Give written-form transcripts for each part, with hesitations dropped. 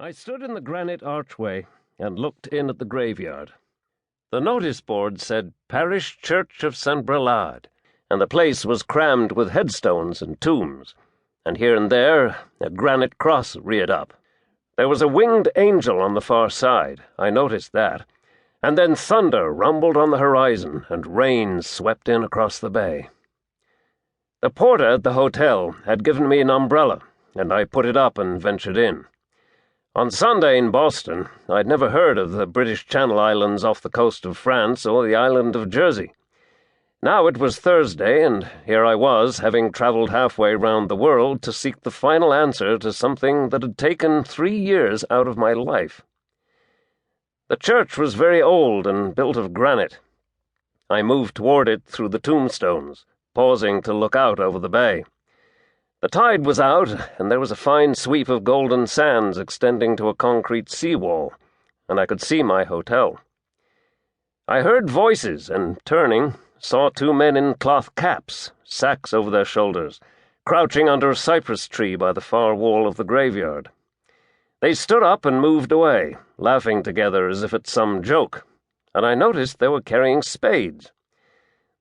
I stood in the granite archway and looked in at the graveyard. The notice board said Parish Church of St. Brelade, and the place was crammed with headstones and tombs, and here and there a granite cross reared up. There was a winged angel on the far side, I noticed that, and then thunder rumbled on the horizon and rain swept in across the bay. The porter at the hotel had given me an umbrella, and I put it up and ventured in. On Sunday in Boston, I'd never heard of the British Channel Islands off the coast of France or the island of Jersey. Now it was Thursday, and here I was, having travelled halfway round the world to seek the final answer to something that had taken 3 years out of my life. The church was very old and built of granite. I moved toward it through the tombstones, pausing to look out over the bay. The tide was out, and there was a fine sweep of golden sands extending to a concrete seawall, and I could see my hotel. I heard voices, and, turning, saw 2 men in cloth caps, sacks over their shoulders, crouching under a cypress tree by the far wall of the graveyard. They stood up and moved away, laughing together as if at some joke, and I noticed they were carrying spades.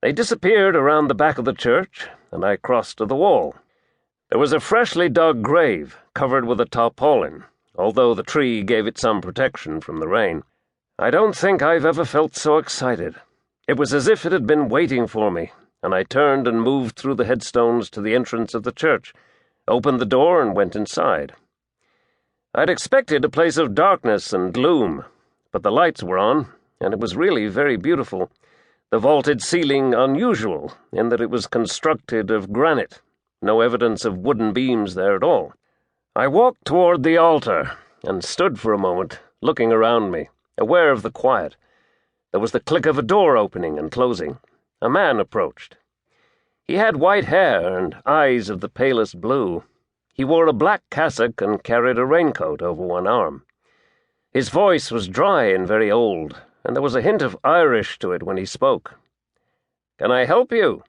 They disappeared around the back of the church, and I crossed to the wall. There was a freshly dug grave, covered with a tarpaulin, although the tree gave it some protection from the rain. I don't think I've ever felt so excited. It was as if it had been waiting for me, and I turned and moved through the headstones to the entrance of the church, opened the door and went inside. I'd expected a place of darkness and gloom, but the lights were on, and it was really very beautiful, the vaulted ceiling unusual in that it was constructed of granite. No evidence of wooden beams there at all. I walked toward the altar and stood for a moment, looking around me, aware of the quiet. There was the click of a door opening and closing. A man approached. He had white hair and eyes of the palest blue. He wore a black cassock and carried a raincoat over one arm. His voice was dry and very old, and there was a hint of Irish to it when he spoke. "Can I help you?"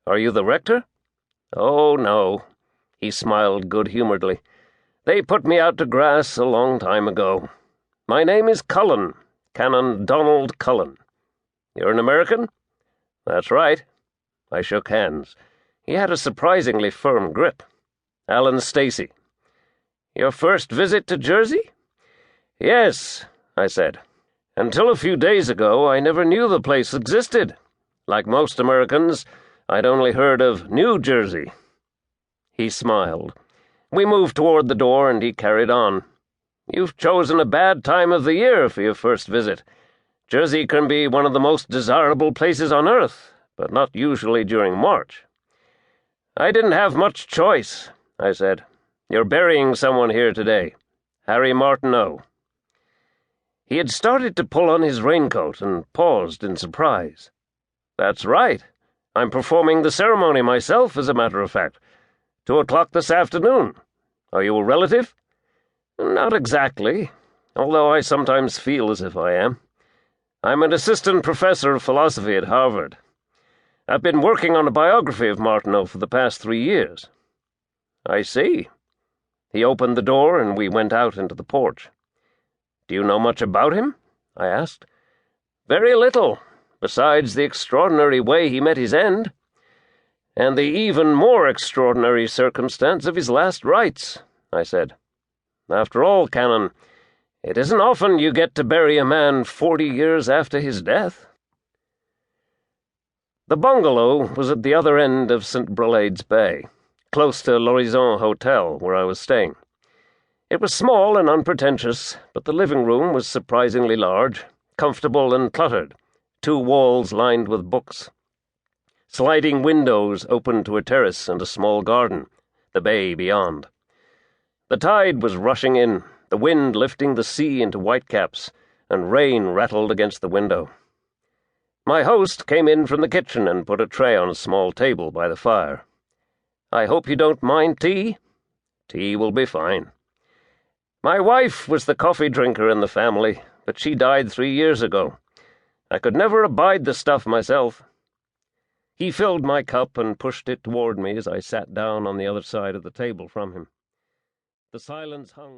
"Are you the rector?" "Oh, no," he smiled good-humouredly. "They put me out to grass a long time ago. My name is Cullen, Canon Donald Cullen." "You're an American?" "That's right." I shook hands. He had a surprisingly firm grip. "Alan Stacy." "Your first visit to Jersey?" "Yes," I said. "Until a few days ago, I never knew the place existed. Like most Americans, I'd only heard of New Jersey." He smiled. We moved toward the door, and he carried on. "You've chosen a bad time of the year for your first visit. Jersey can be one of the most desirable places on earth, but not usually during March." "I didn't have much choice," I said. "You're burying someone here today. Harry Martineau." He had started to pull on his raincoat and paused in surprise. "That's right. I'm performing the ceremony myself, as a matter of fact. 2 o'clock this afternoon. Are you a relative?" "Not exactly, although I sometimes feel as if I am. I'm an assistant professor of philosophy at Harvard. I've been working on a biography of Martineau for the past 3 years." "I see." He opened the door, and we went out into the porch. "Do you know much about him?" I asked. "Very little, besides the extraordinary way he met his end, and the even more extraordinary circumstance of his last rites," I said. "After all, Canon, it isn't often you get to bury a man 40 years after his death." The bungalow was at the other end of St. Brelade's Bay, close to l'Horizon Hotel, where I was staying. It was small and unpretentious, but the living room was surprisingly large, comfortable and cluttered, 2 walls lined with books. Sliding windows opened to a terrace and a small garden, the bay beyond. The tide was rushing in, the wind lifting the sea into whitecaps, and rain rattled against the window. My host came in from the kitchen and put a tray on a small table by the fire. "I hope you don't mind tea?" "Tea will be fine." "My wife was the coffee drinker in the family, but she died 3 years ago. I could never abide the stuff myself." He filled my cup and pushed it toward me as I sat down on the other side of the table from him. The silence hung